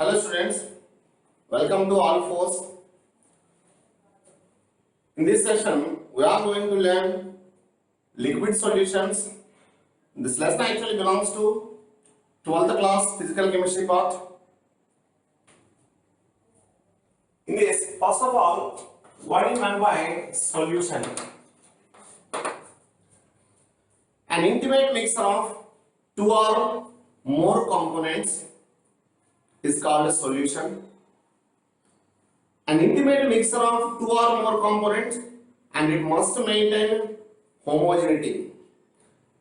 Hello students, welcome to all fours. In this session, we are going to learn liquid solutions. This lesson actually belongs to 12th class physical chemistry part. In this, first of all, what is meant by solution? An intimate mixture of two or more components is called a solution. An intimate mixture of two or more components, and it must maintain homogeneity.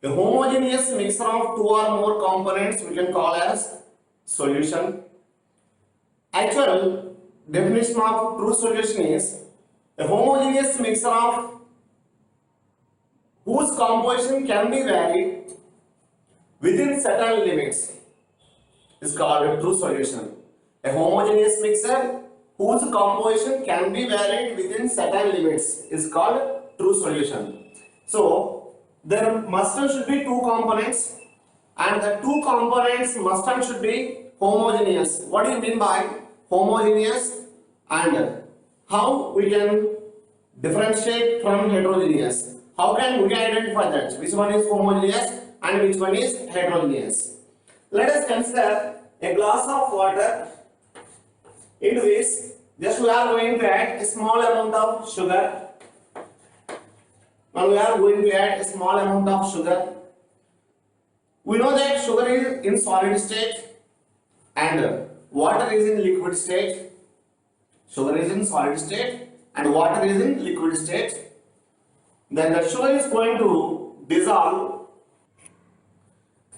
A homogeneous mixture of two or more components we can call as solution. Actual definition of true solution is a homogeneous mixture of whose composition can be varied within certain limits is called a true solution. A homogeneous mixture whose composition can be varied within certain limits is called true solution. So there should be two components, and the two components should be homogeneous. What do you mean by homogeneous, and how we can differentiate from heterogeneous? How can we identify that? Which one is homogeneous and which one is heterogeneous? Let us consider a glass of water. Into this, just we are going to add a small amount of sugar. Now we are going to add a small amount of sugar. We know that sugar is in solid state and water is in liquid state. Sugar is in solid state and water is in liquid state. Then the sugar is going to dissolve.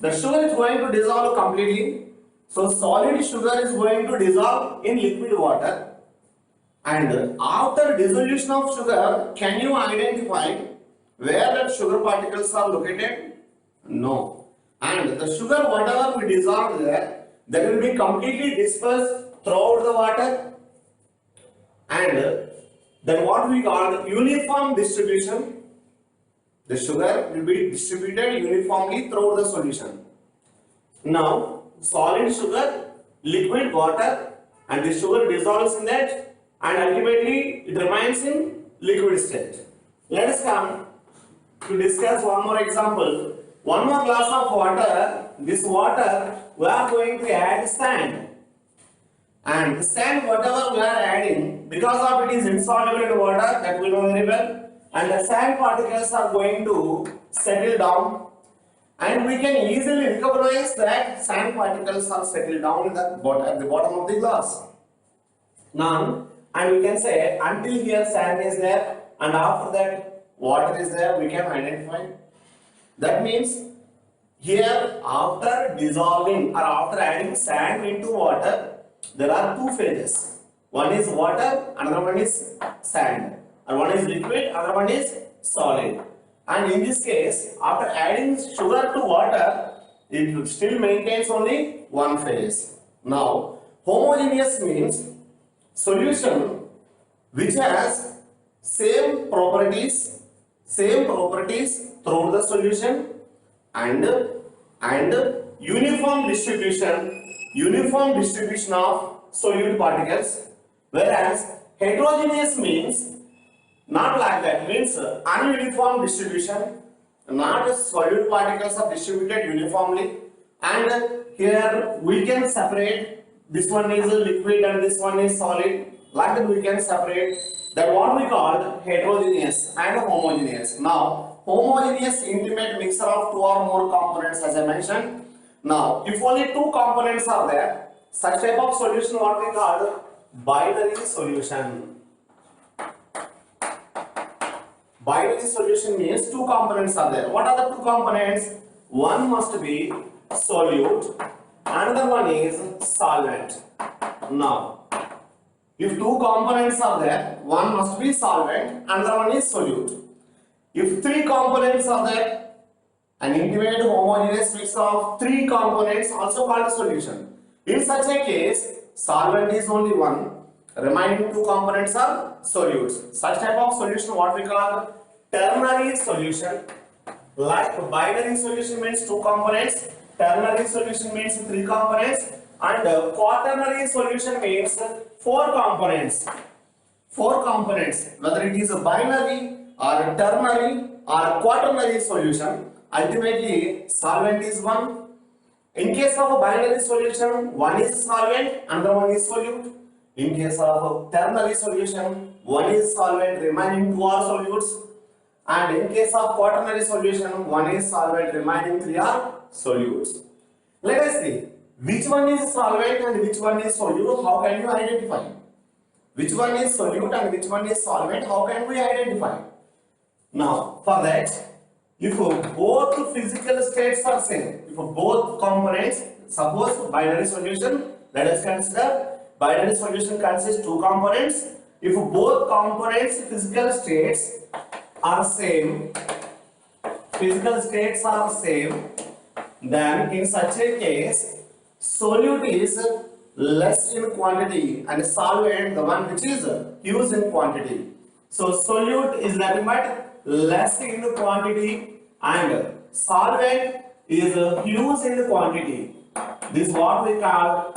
The sugar is going to dissolve completely. So solid sugar is going to dissolve in liquid water. And after dissolution of sugar, can you identify where the sugar particles are located? No. And the sugar, whatever we dissolve there, that will be completely dispersed throughout the water. And then what we call uniform distribution. The sugar will be distributed uniformly throughout the solution. Now, solid sugar, liquid water, and the sugar dissolves in that, and ultimately it remains in liquid state. Let us come to discuss one more example. One more glass of water. This water we are going to add sand. And the sand, whatever we are adding, because of it is insoluble in water, that we know very well. And the sand particles are going to settle down, and we can easily recognize that sand particles are settled down at the bottom of the glass. Now, and we can say until here sand is there, and after that water is there, we can identify. That means here after dissolving or after adding sand into water, there are two phases. One is water, another one is sand. And one is liquid, other one is solid. And in this case, after adding sugar to water, it still maintains only one phase. Now, homogeneous means solution which has same properties throughout the solution and uniform distribution of solute particles. Whereas heterogeneous means not like that, means ununiform distribution, not solute particles are distributed uniformly, and here we can separate, this one is a liquid and this one is solid, like that we can separate. That what we call heterogeneous and homogeneous. Now, homogeneous intimate mixture of two or more components, as I mentioned. Now, if only two components are there, such type of solution what we call binary solution. Binary solution means two components are there. What are the two components? One must be solute, another one is solvent. Now, if two components are there, one must be solvent, another one is solute. If three components are there, an intimate homogeneous mix of three components also called a solution. In such a case, solvent is only one, remaining two components are solutes. Such type of solution what we call ternary solution. Like binary solution means two components, ternary solution means three components, And quaternary solution means four components. Four components, whether it is a binary or a ternary or quaternary solution, ultimately solvent is one. In case of a binary solution, one is solvent, another one is solute. In case of a ternary solution, one is solvent, remaining two are solutes. And in case of quaternary solution, one is solvent, remaining three are solutes. Let us see which one is solvent and which one is solute. How can you identify? Which one is solute and which one is solvent? How can we identify? Now, for that, if both physical states are same, if both components, suppose binary solution, let us consider binary solution consists two components. If both components physical states are same, then in such a case, solute is less in quantity and solvent the one which is huge in quantity. So solute is nothing but less in quantity and solvent is huge in quantity. This is what we call,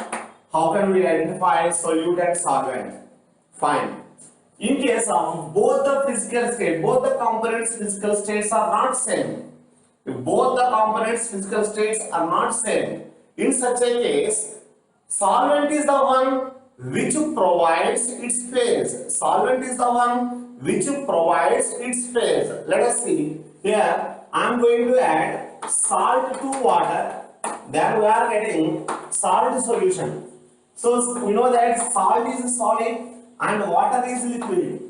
how can we identify solute and solvent? Fine. In case of both the physical state, both the components physical states are not same. If both the components physical states are not same, in such a case, solvent is the one which provides its phase. Solvent is the one which provides its phase. Let us see. Here I am going to add salt to water. Then we are getting salt solution. So we know that salt is solid and water is liquid.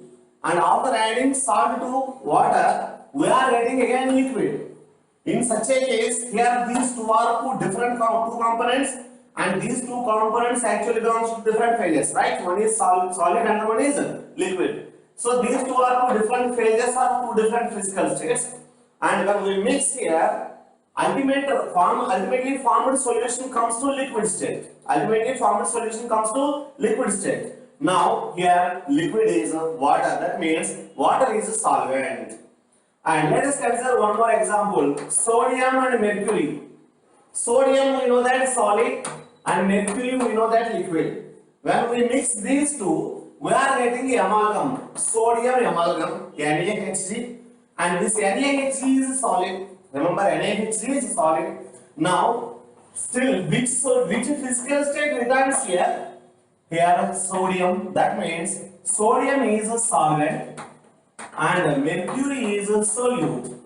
And after adding salt to water, we are getting again liquid. In such a case, here these two are two different components, and these two components actually belongs to different phases, right? One is solid and one is liquid. So these two are two different phases or two different physical states. And when we mix here, ultimately formed solution comes to liquid state. Ultimately formed solution comes to liquid state. Now here liquid is water. That means water is a solvent. And let us consider one more example. Sodium and mercury. Sodium we know that solid and mercury we know that liquid. When we mix these two, we are getting amalgam. Sodium amalgam, NaHg, and this NaHg is solid. Remember, NaHg is solid. Now, still which physical state returns here? Here sodium. That means sodium is a solvent and mercury is a solute.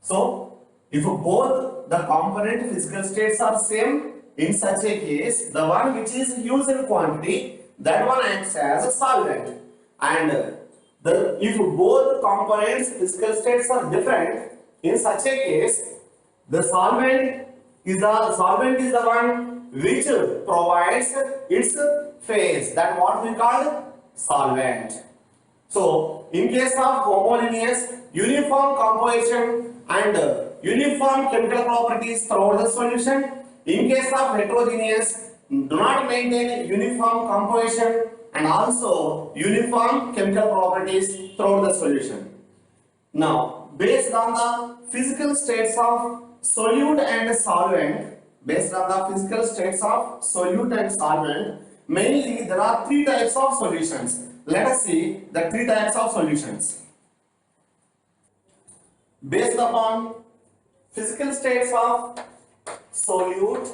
So, if both the component physical states are same, in such a case, the one which is used in quantity, that one acts as a solvent. And if both components physical states are different, in such a case, the solvent is the one which provides its phase. That what we call solvent. So, in case of homogeneous, uniform composition and uniform chemical properties throughout the solution. In case of heterogeneous, do not maintain uniform composition and also uniform chemical properties throughout the solution. Now, based on the physical states of solute and solvent, mainly there are three types of solutions. Let us see the three types of solutions. Based upon physical states of solute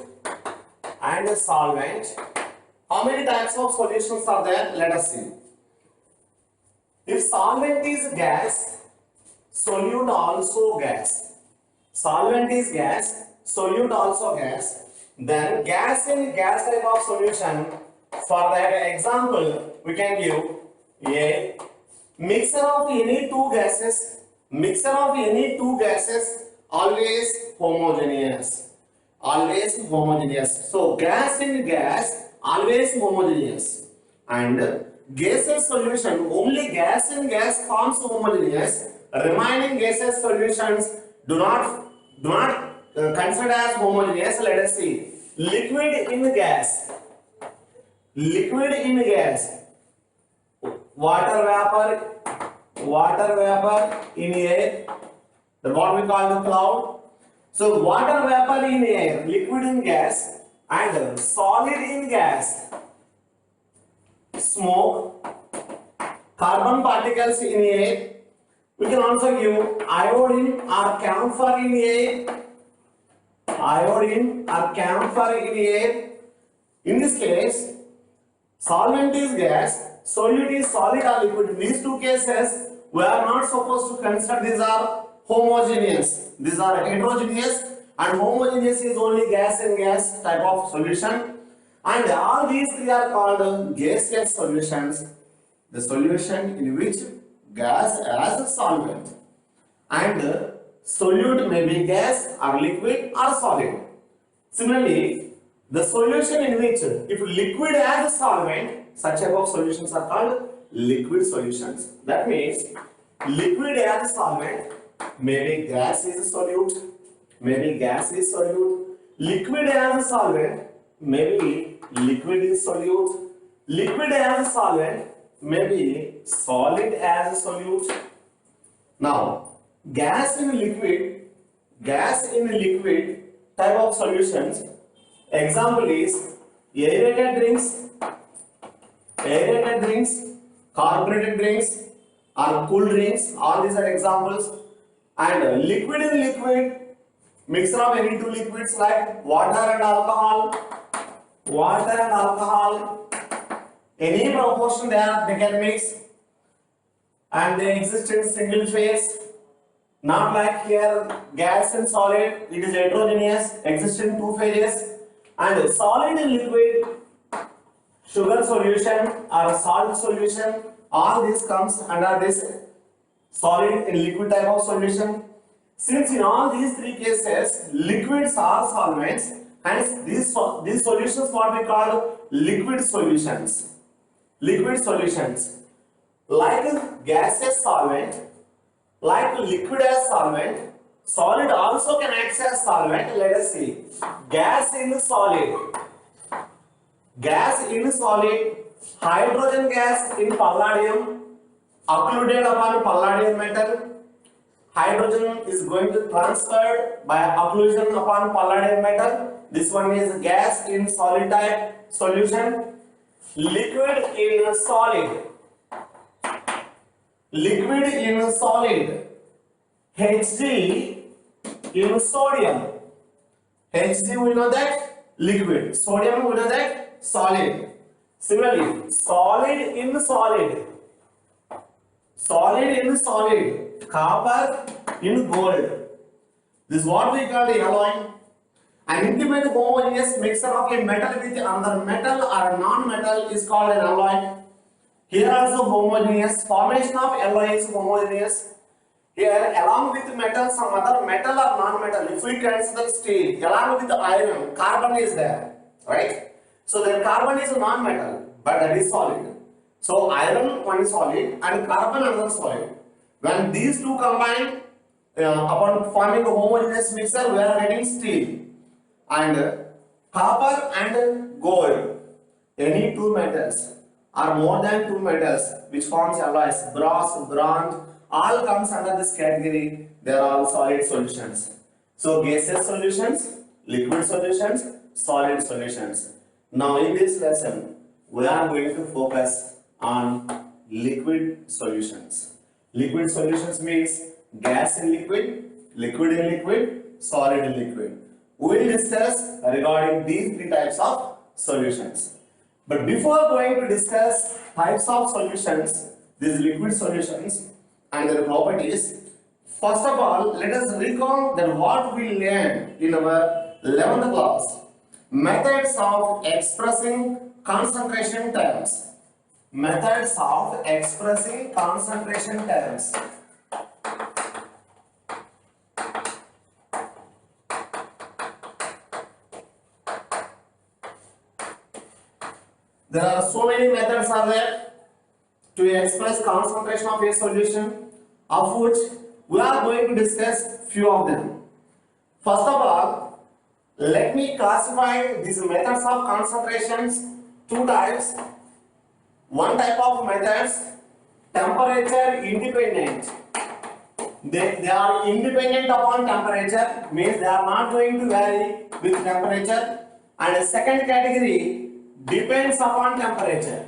and solvent, how many types of solutions are there? Let us see. If solvent is gas, solute also gas. Solvent is gas, solute also gas. Then gas in gas type of solution. For that example, we can give a mixture of any two gases. Mixture of any two gases always homogeneous. Always homogeneous. So gas in gas always homogeneous. And gaseous solution, only gas in gas forms homogeneous. Remaining gaseous solutions do not considered as homogeneous. Let us see. Liquid in gas. Liquid in gas. Water vapor in air. That's what we call the cloud. So water vapor in air, liquid in gas, and solid in gas, smoke, carbon particles in air. We can also give iodine or camphor in air. Iodine or camphor in air. In this case, solvent is gas, solute is solid or liquid. In these two cases, we are not supposed to consider these are homogeneous. These are heterogeneous, and homogeneous is only gas and gas type of solution. And all these three are called gaseous solutions. The solution in which gas as a solvent and solute may be gas or liquid or solid. Similarly, the solution in which if liquid as a solvent, such type of solutions are called liquid solutions. That means liquid as a solvent, maybe gas is a solute, maybe gas is solute. Liquid as a solvent, maybe liquid is solute. Liquid as a solvent, maybe solid as a solute. Now, gas in liquid type of solutions. Example is aerated drinks, carbonated drinks, or cool drinks. All these are examples. And liquid in liquid, mixture of any two liquids like water and alcohol. Any proportion they can mix, and they exist in single phase. Not like here, gas and solid, it is heterogeneous, exists in two phases. And solid and liquid, sugar solution or salt solution, all this comes under this solid and liquid type of solution. Since in all these three cases, liquids are solvents, hence these solutions what we call liquid solutions. Liquid solutions, like gaseous solvent, like liquid as solvent, solid also can act as solvent. Let us see. Gas in solid, hydrogen gas in palladium, occluded upon palladium metal. Hydrogen is going to transfer by occlusion upon palladium metal. This one is gas in solid type solution. Liquid in solid, Hg in sodium. Hg we know that liquid, sodium we know that solid. Similarly, solid in solid, copper in gold. This is what we call the alloy. An independent homogeneous mixture of a metal with another metal or non-metal is called an alloy. Here also homogeneous, formation of alloy is homogeneous. Here along with metal, some other metal or non-metal, if we consider steel, along with iron, carbon is there, right? So the carbon is a non-metal, but that is solid. So iron one is solid and carbon another solid. When these two combine upon forming a homogeneous mixture, we are getting steel. And copper and gold, any two metals or more than two metals which forms alloys, brass, bronze, all comes under this category. They are all solid solutions. So gaseous solutions, liquid solutions, solid solutions. Now in this lesson, we are going to focus on liquid solutions. Liquid solutions means gas in liquid, liquid in liquid, solid in liquid. We will discuss regarding these three types of solutions. But before going to discuss types of solutions, these liquid solutions and their properties, first of all, let us recall that what we learned in our 11th class, methods of expressing concentration terms. Methods of expressing concentration terms. There are so many methods are there to express concentration of a solution, of which we are going to discuss few of them. First of all, let me classify these methods of concentrations two types. One type of methods, temperature independent. They are independent upon temperature, means they are not going to vary with temperature. And the second category depends upon temperature.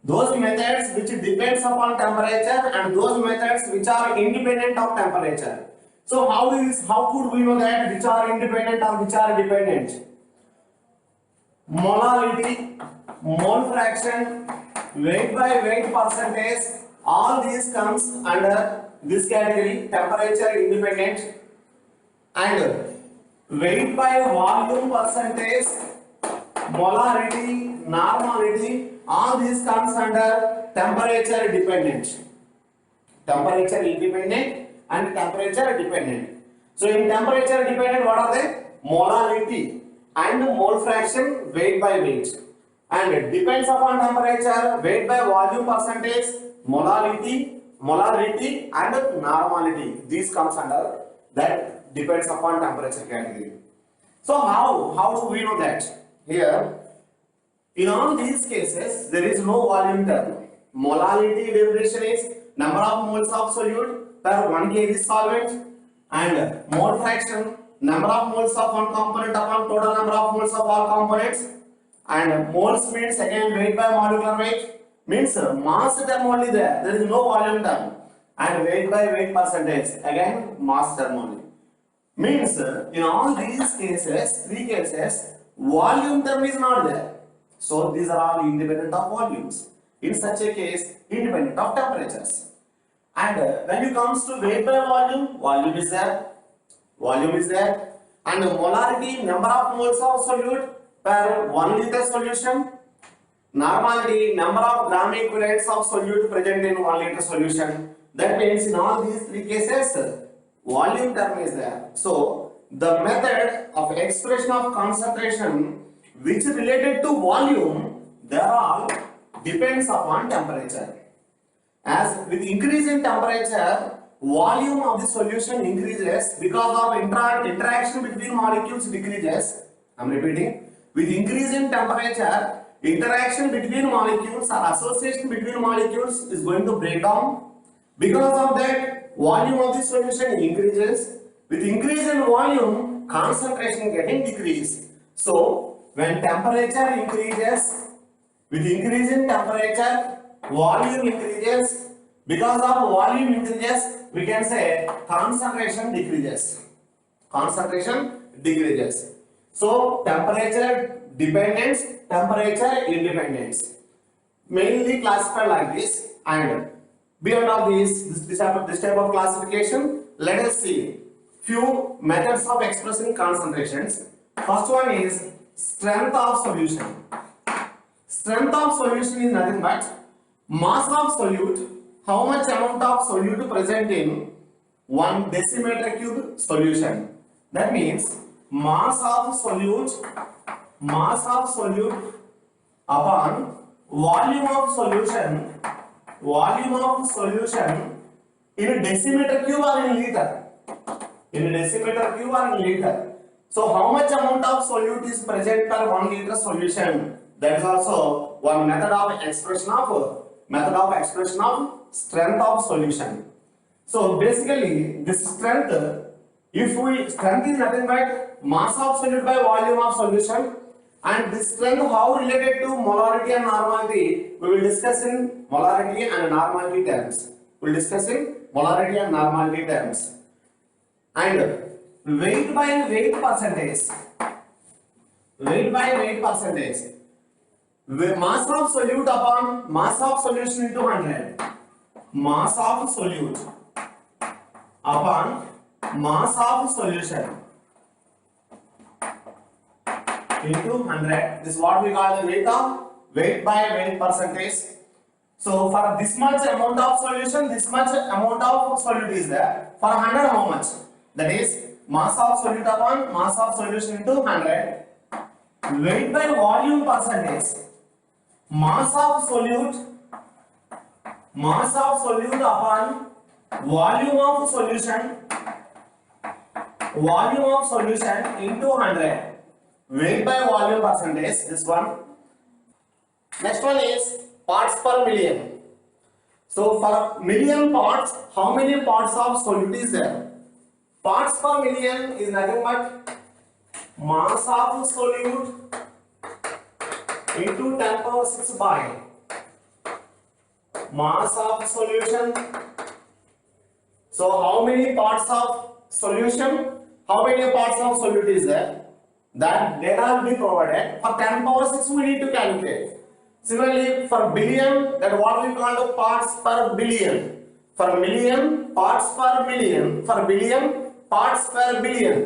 Those methods which depends upon temperature and those methods which are independent of temperature. So how could we know that which are independent or which are dependent? Molarity, mole fraction, weight by weight percentage, all these comes under this category, temperature independent. And weight by volume percentage, molarity, normality, all these comes under temperature dependent. Temperature independent and temperature dependent. So in temperature dependent, what are they? Molarity and mole fraction, weight by weight. And it depends upon temperature, weight by volume percentage, molarity and normality. These comes under that depends upon temperature category. So how do we know that? Here, in all these cases, there is no volume term. Molarity derivation is number of moles of solute per 1 kg solvent, and mole fraction, number of moles of one component upon total number of moles of all components. And moles means again weight by molecular weight, means mass term only there is no volume term. And weight by weight percentage, again mass term only. Means in all these cases, three cases, volume term is not there. So these are all independent of volumes. In such a case, independent of temperatures. And when it comes to weight by volume, volume is there. And molarity, number of moles of solute per 1 liter solution. Normality, number of gram equivalents of solute present in 1 liter solution. That means in all these three cases, volume term is there. So the method of expression of concentration which related to volume, they are all depends upon temperature. As with increase in temperature, volume of the solution increases because of interaction between molecules decreases. I am repeating. With increase in temperature, interaction between molecules or association between molecules is going to break down. Because of that, volume of the solution increases. With increase in volume, concentration getting decreased. So, when temperature increases, with increase in temperature, volume increases. Because of volume increases, we can say concentration decreases. So, temperature dependence, temperature independence. Mainly classified like this, and beyond of this type of classification, let us see few methods of expressing concentrations. First one is strength of solution. Strength of solution is nothing but mass of solute, how much amount of solute present in 1 decimeter cube solution. That means mass of solute upon volume of solution in a decimeter cube or in liter. So how much amount of solute is present per 1 liter solution? That is also one method of expression of strength of solution. So basically this strength, strength is nothing but mass of solute by volume of solution, and this strength how related to molarity and normality, we will discuss in molarity and normality terms. And weight by weight percentage. Mass of solute upon mass of solution into 100. Mass of solute upon mass of solution into 100. This is what we call the weight by weight percentage. So for this much amount of solution, this much amount of solute is there. For 100, how much? That is mass of solute upon mass of solution into 100. Weight by volume percentage. Mass of solute upon volume of solution into 100. Weight by volume percentage, this one. Next one is parts per million. So for million parts, how many parts of solute is there? parts per million is nothing but mass of solute into 10 power 6 by mass of solution. So how many parts of solution? How many parts of solute is there? That data will be provided. For 10 power 6 we need to calculate. Similarly, for billion, that what we call the parts per billion. For million, parts per million. For billion, parts per billion.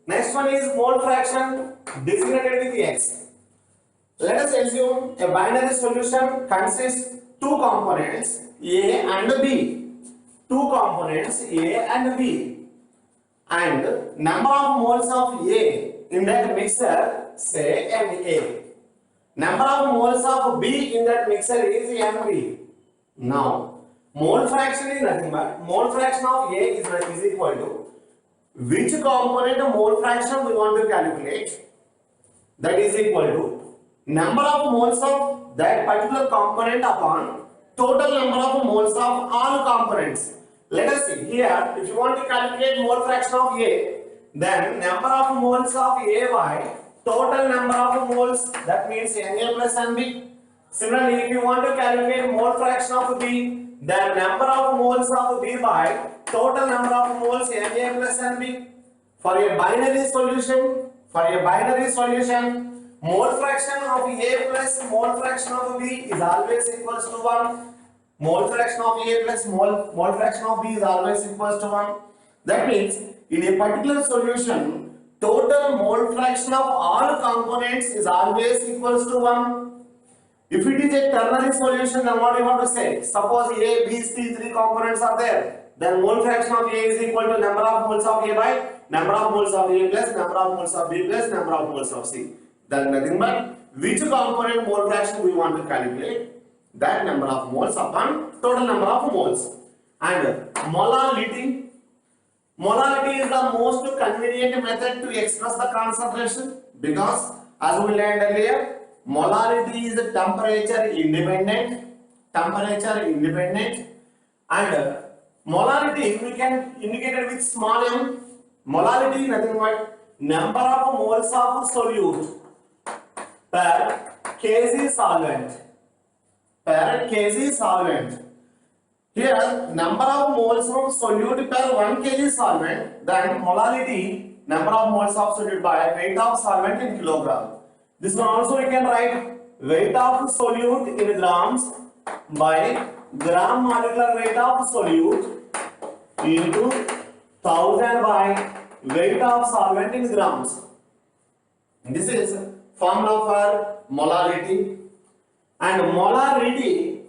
Next one is mole fraction designated with x. Let us assume a binary solution consists two components A and B. Two components A and B. And number of moles of A in that mixture, say Na. Number of moles of B in that mixture is Mb. Now, mole fraction is nothing but mole fraction of A is equal to which component mole fraction we want to calculate, that is equal to number of moles of that particular component upon total number of moles of all components. Let us see here, if you want to calculate mole fraction of A, then number of moles of A by total number of moles, that means Na plus Nb. Similarly, if you want to calculate mole fraction of B, then number of moles of B by total number of moles Na plus Nb. For a binary solution, mole fraction of A plus mole fraction of B is always equals to 1. Mole fraction of A plus mole fraction of B is always equals to 1. That means in a particular solution, total mole fraction of all components is always equals to 1. If it is a ternary solution, then what you have to say? Suppose A, B, C, three components are there. Then mole fraction of A is equal to number of moles of A by number of moles of A plus number of moles of B plus number of moles of C. Then nothing but which component mole fraction we want to calculate, that number of moles upon total number of moles. And molarity. Molarity is the most convenient method to express the concentration, because as we learned earlier, molarity is temperature independent, and molarity we can indicate it with small m. Molarity is nothing but number of moles of solute per kg solvent. Here, number of moles from solute per 1 kg solvent, then molarity, number of moles of solute by weight of solvent in kilogram. This one also we can write weight of solute in grams by gram molecular weight of solute into 1000 by weight of solvent in grams. This is formula for molarity. And molarity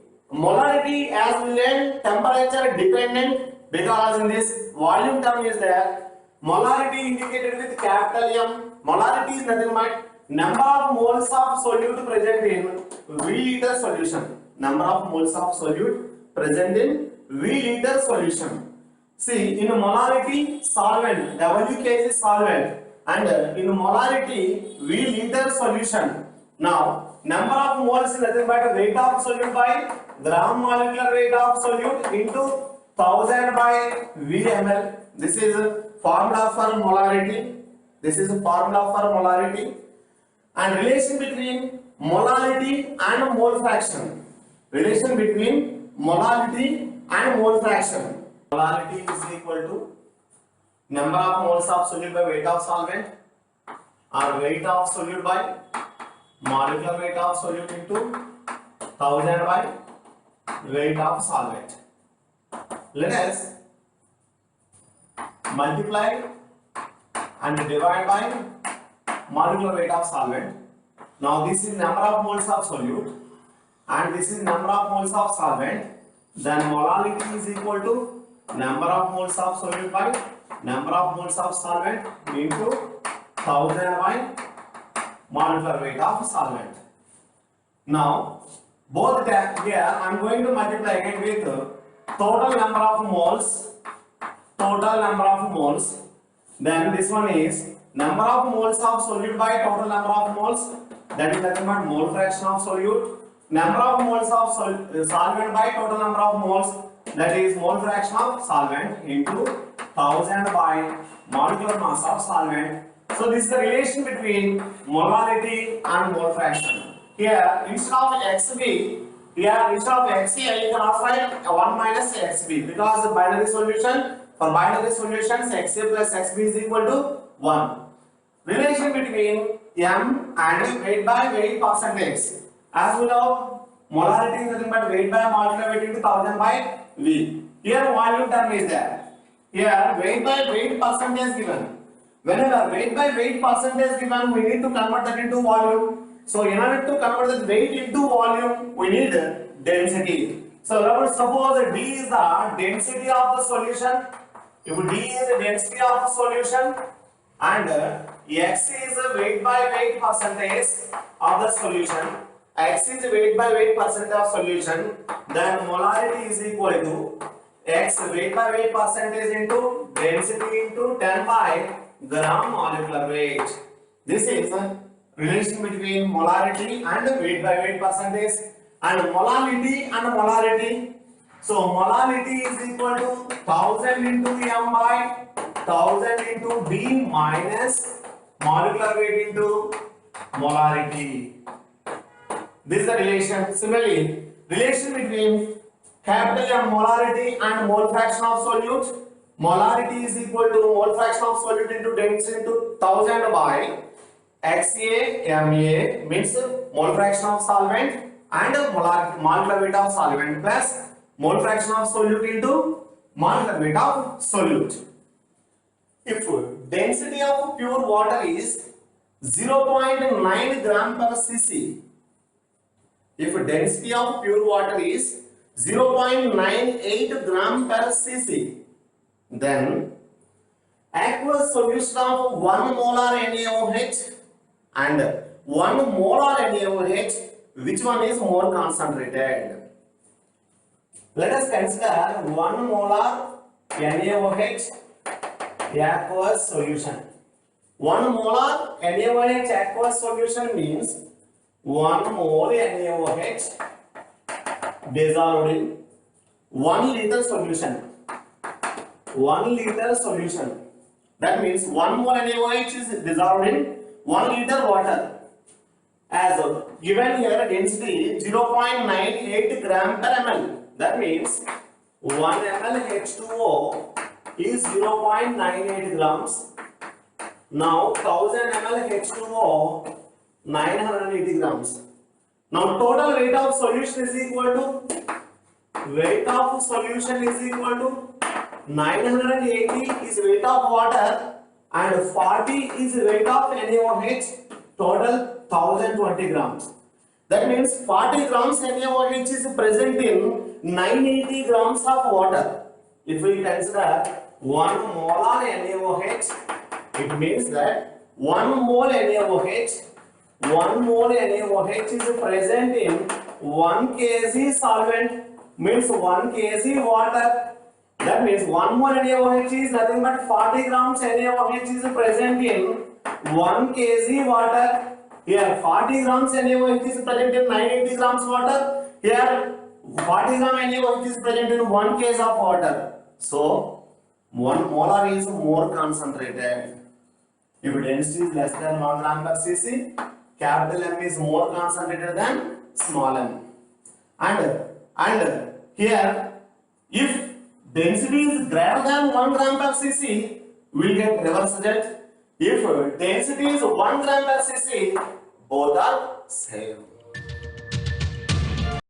as we learned, temperature dependent, because in this volume term is there. Molarity indicated with capital M. Molarity is nothing but number of moles of solute present in V liter solution. Number of moles of solute present in V liter solution. See, in molarity solvent, W kg solvent, and in molarity V liter solution. Now, number of moles is nothing but weight of solute by gram molecular weight of solute into 1000 by V ml. This is formula for molarity. And relation between molarity and mole fraction. Molarity is equal to number of moles of solute by weight of solvent, or weight of solute by molecular weight of solute into 1000 by weight of solvent. Let us multiply and divide by molecular weight of solvent. Now this is number of moles of solute and this is number of moles of solvent. Then molarity is equal to number of moles of solute by number of moles of solvent into 1000 by molecular weight of solvent. Now both here I am going to multiply again with total number of moles. Then this one is number of moles of solute by total number of moles, that is nothing but mole fraction of solute. Number of moles of solvent by total number of moles, that is mole fraction of solvent into 1000 by molecular mass of solvent. So this is the relation between molarity and mole fraction. Here instead of xb, here instead of xc you can also write 1 minus xb, because the binary solution, for binary solutions xa plus xb is equal to 1. Relation between m and weight by weight percentage. As we know, molarity is nothing but weight by molecular weight into 1000 by V. Here volume term is there. Here weight by weight percentage given. Whenever weight by weight percentage given, we need to convert that into volume. So in order to convert the weight into volume, we need density. So suppose D is the density of the solution. If D is the density of the solution and X is the weight by weight percentage of the solution, X is the weight by weight percentage of solution, then molarity is equal to X weight by weight percentage into density into 10 by gram molecular weight. This is a relation between molarity and weight by weight percentage, and molality and molarity. So molality is equal to 1000 into m by 1000 into D minus molecular weight into molarity. This is the relation. Similarly, relation between capital M molarity and mole fraction of solute. Molarity is equal to mole fraction of solute into density into 1000 by XA MA, means mole fraction of solvent, and molecular weight of solvent plus mole fraction of solute into molecular weight of solute. If density of pure water is 0.9 gram per cc, if density of pure water is 0.98 gram per cc, then aqueous solution of 1 molar NaOH and 1 molar NaOH, which one is more concentrated? Let us consider 1 molar NaOH aqueous solution. 1 molar NaOH aqueous solution means 1 mole NaOH dissolved in 1 liter solution. 1 liter solution. That means 1 mole NaOH is dissolved in 1 liter water. As given here, density 0.98 gram per ml. That means 1 ml H2O is 0.98 grams. Now 1000 ml H2O 980 grams. Now total weight of solution is equal to, weight of solution is equal to 980 is weight of water and 40 is weight of NaOH, total 1020 grams. That means 40 grams NaOH is present in 980 grams of water. If we consider 1 molar NaOH, it means that 1 mole NaOH, 1 mole NaOH is present in 1 kg solvent, means 1 kg water. That means 1 mole NaOH is nothing but 40 grams NaOH is present in 1 kg water. Here 40 grams NaOH is present in 980 grams water. Here 40 gram NaOH is present in 1 kg of water. So 1 molar is more concentrated. If density is less than 1 gram per cc, capital M is more concentrated than small m. And here, if density is greater than 1 gram per cc, we will get reverse result. If density is 1 gram per cc, both are same.